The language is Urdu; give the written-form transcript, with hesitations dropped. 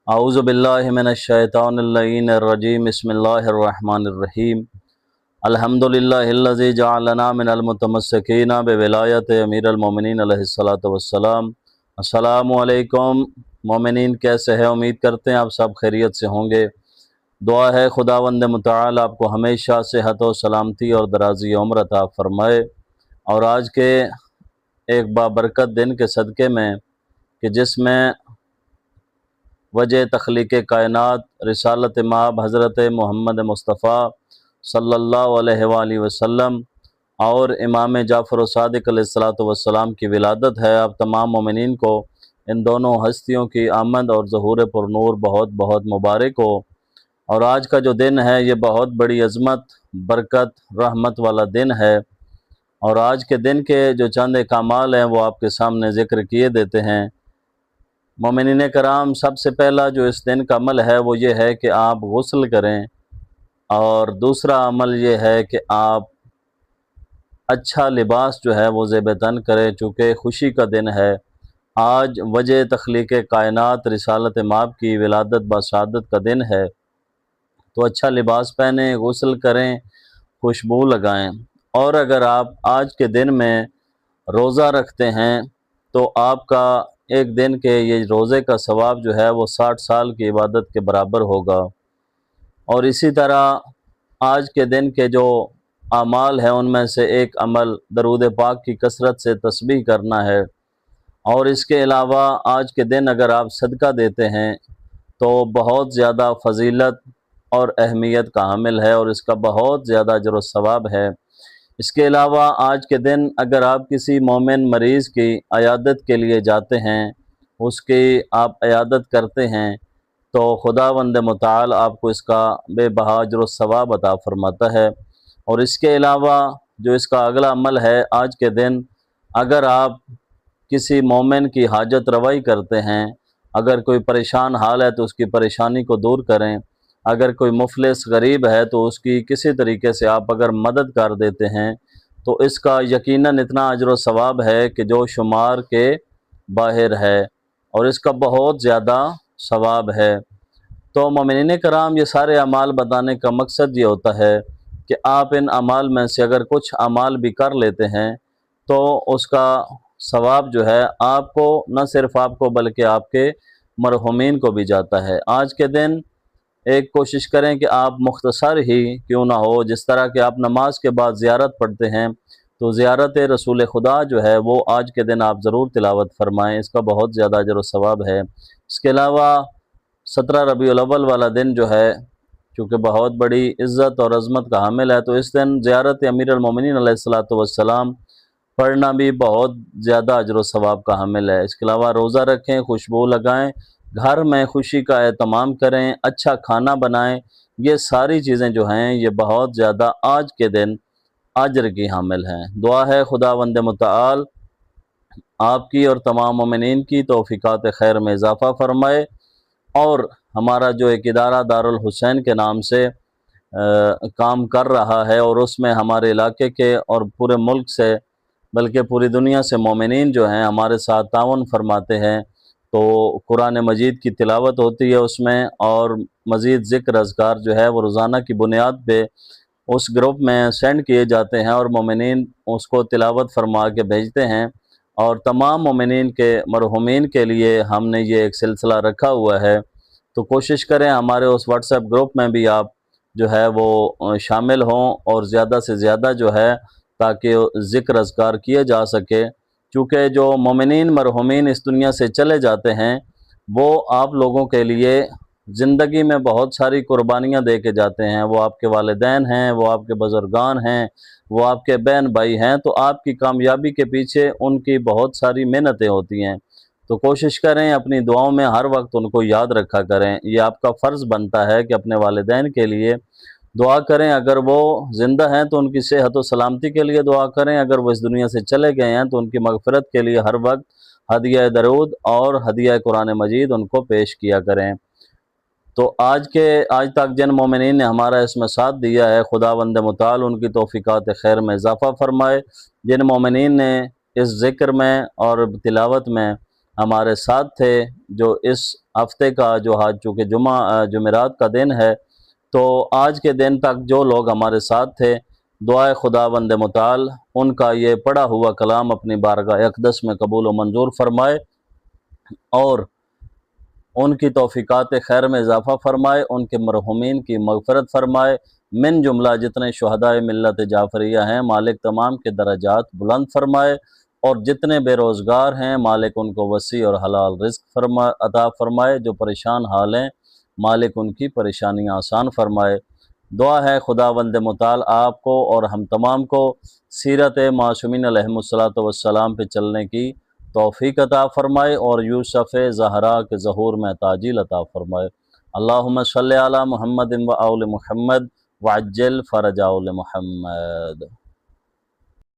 اعوذ باللہ من الشیطان اللعین الرجیم بسم اللہ الرحمن الرحیم الحمدللہ الذی جعلنا من المتمسکین بولایت امیر المومنین علیہ الصلاۃ والسلام۔ السلام علیکم مومنین، کیسے ہیں؟ امید کرتے ہیں آپ سب خیریت سے ہوں گے۔ دعا ہے خداوند متعال آپ کو ہمیشہ صحت و سلامتی اور درازی عمر عطا فرمائے، اور آج کے ایک بابرکت دن کے صدقے میں کہ جس میں وجہ تخلیق کائنات رسالت مآب حضرت محمد مصطفیٰ صلی اللہ علیہ وآلہ وسلم اور امام جعفر صادق علیہ السلام کی ولادت ہے، آپ تمام مومنین کو ان دونوں ہستیوں کی آمد اور ظہور پر نور بہت بہت مبارک ہو۔ اور آج کا جو دن ہے یہ بہت بڑی عظمت، برکت، رحمت والا دن ہے، اور آج کے دن کے جو چند ایک اعمال ہیں وہ آپ کے سامنے ذکر کیے دیتے ہیں۔ مومنین کرام، سب سے پہلا جو اس دن کا عمل ہے وہ یہ ہے کہ آپ غسل کریں، اور دوسرا عمل یہ ہے کہ آپ اچھا لباس جو ہے وہ زیب تن کریں، چونکہ خوشی کا دن ہے۔ آج وجہ تخلیق کائنات رسالت مآب کی ولادت بشہادت کا دن ہے، تو اچھا لباس پہنیں، غسل کریں، خوشبو لگائیں۔ اور اگر آپ آج کے دن میں روزہ رکھتے ہیں تو آپ کا ایک دن کے یہ روزے کا ثواب جو ہے وہ 60 سال کی عبادت کے برابر ہوگا۔ اور اسی طرح آج کے دن کے جو اعمال ہیں ان میں سے ایک عمل درود پاک کی کثرت سے تسبیح کرنا ہے، اور اس کے علاوہ آج کے دن اگر آپ صدقہ دیتے ہیں تو بہت زیادہ فضیلت اور اہمیت کا حامل ہے، اور اس کا بہت زیادہ اجر و ثواب ہے۔ اس کے علاوہ آج کے دن اگر آپ کسی مومن مریض کی عیادت کے لیے جاتے ہیں، اس کی آپ عیادت کرتے ہیں، تو خداوند متعال آپ کو اس کا بے بہا اجر و ثواب عطا فرماتا ہے۔ اور اس کے علاوہ جو اس کا اگلا عمل ہے، آج کے دن اگر آپ کسی مومن کی حاجت روائی کرتے ہیں، اگر کوئی پریشان حال ہے تو اس کی پریشانی کو دور کریں، اگر کوئی مفلس غریب ہے تو اس کی کسی طریقے سے آپ اگر مدد کر دیتے ہیں تو اس کا یقیناً اتنا اجر و ثواب ہے کہ جو شمار کے باہر ہے، اور اس کا بہت زیادہ ثواب ہے۔ تو مومنین کرام، یہ سارے اعمال بتانے کا مقصد یہ ہوتا ہے کہ آپ ان اعمال میں سے اگر کچھ اعمال بھی کر لیتے ہیں تو اس کا ثواب جو ہے آپ کو، نہ صرف آپ کو بلکہ آپ کے مرحومین کو بھی جاتا ہے۔ آج کے دن ایک کوشش کریں کہ آپ مختصر ہی کیوں نہ ہو، جس طرح کہ آپ نماز کے بعد زیارت پڑھتے ہیں تو زیارت رسول خدا جو ہے وہ آج کے دن آپ ضرور تلاوت فرمائیں، اس کا بہت زیادہ اجر و ثواب ہے۔ اس کے علاوہ 17 ربیع الاول والا دن جو ہے چونکہ بہت بڑی عزت اور عظمت کا حامل ہے، تو اس دن زیارت امیر المومنین علیہ السلام پڑھنا بھی بہت زیادہ اجر و ثواب کا حامل ہے۔ اس کے علاوہ روزہ رکھیں، خوشبو لگائیں، گھر میں خوشی کا اہتمام کریں، اچھا کھانا بنائیں، یہ ساری چیزیں جو ہیں یہ بہت زیادہ آج کے دن اجر کی حامل ہیں۔ دعا ہے خداوند متعال آپ کی اور تمام مومنین کی توفیقات خیر میں اضافہ فرمائے، اور ہمارا جو ایک ادارہ دارالحسین کے نام سے کام کر رہا ہے، اور اس میں ہمارے علاقے کے اور پورے ملک سے بلکہ پوری دنیا سے مومنین جو ہیں ہمارے ساتھ تعاون فرماتے ہیں، تو قرآن مجید کی تلاوت ہوتی ہے اس میں، اور مزید ذکر اذکار جو ہے وہ روزانہ کی بنیاد پہ اس گروپ میں سینڈ کیے جاتے ہیں، اور مومنین اس کو تلاوت فرما کے بھیجتے ہیں۔ اور تمام مومنین کے مرحومین کے لیے ہم نے یہ ایک سلسلہ رکھا ہوا ہے، تو کوشش کریں ہمارے اس واٹس ایپ گروپ میں بھی آپ جو ہے وہ شامل ہوں، اور زیادہ سے زیادہ جو ہے تاکہ ذکر اذکار کیے جا سکے، چونکہ جو مومنین مرحومین اس دنیا سے چلے جاتے ہیں وہ آپ لوگوں کے لیے زندگی میں بہت ساری قربانیاں دے کے جاتے ہیں۔ وہ آپ کے والدین ہیں، وہ آپ کے بزرگان ہیں، وہ آپ کے بہن بھائی ہیں، تو آپ کی کامیابی کے پیچھے ان کی بہت ساری محنتیں ہوتی ہیں، تو کوشش کریں اپنی دعاؤں میں ہر وقت ان کو یاد رکھا کریں۔ یہ آپ کا فرض بنتا ہے کہ اپنے والدین کے لیے دعا کریں، اگر وہ زندہ ہیں تو ان کی صحت و سلامتی کے لیے دعا کریں، اگر وہ اس دنیا سے چلے گئے ہیں تو ان کی مغفرت کے لیے ہر وقت ہدیہ درود اور ہدیہ قرآن مجید ان کو پیش کیا کریں۔ تو آج تک جن مومنین نے ہمارا اس میں ساتھ دیا ہے، خداوند متعال ان کی توفیقات خیر میں اضافہ فرمائے۔ جن مومنین نے اس ذکر میں اور تلاوت میں ہمارے ساتھ تھے، جو اس ہفتے کا جو آج چونکہ جمعرات کا دن ہے، تو آج کے دن تک جو لوگ ہمارے ساتھ تھے، دعائے خداوند متعال ان کا یہ پڑھا ہوا کلام اپنی بارگاہ اقدس میں قبول و منظور فرمائے، اور ان کی توفیقات خیر میں اضافہ فرمائے، ان کے مرحومین کی مغفرت فرمائے، من جملہ جتنے شہدائے ملت جعفریہ ہیں مالک تمام کے درجات بلند فرمائے، اور جتنے بے روزگار ہیں مالک ان کو وسیع اور حلال رزق عطا فرمائے، جو پریشان حال ہیں مالک ان کی پریشانیاں آسان فرمائے۔ دعا ہے خداوند متعال آپ کو اور ہم تمام کو سیرت معصومین علیہم الصلاۃ والسلام پہ چلنے کی توفیق عطا فرمائے، اور یوسف زہرا کے ظہور میں تعجیل عطا فرمائے۔ اللہم صلی علی محمد و آل محمد وعجل فرج آل محمد۔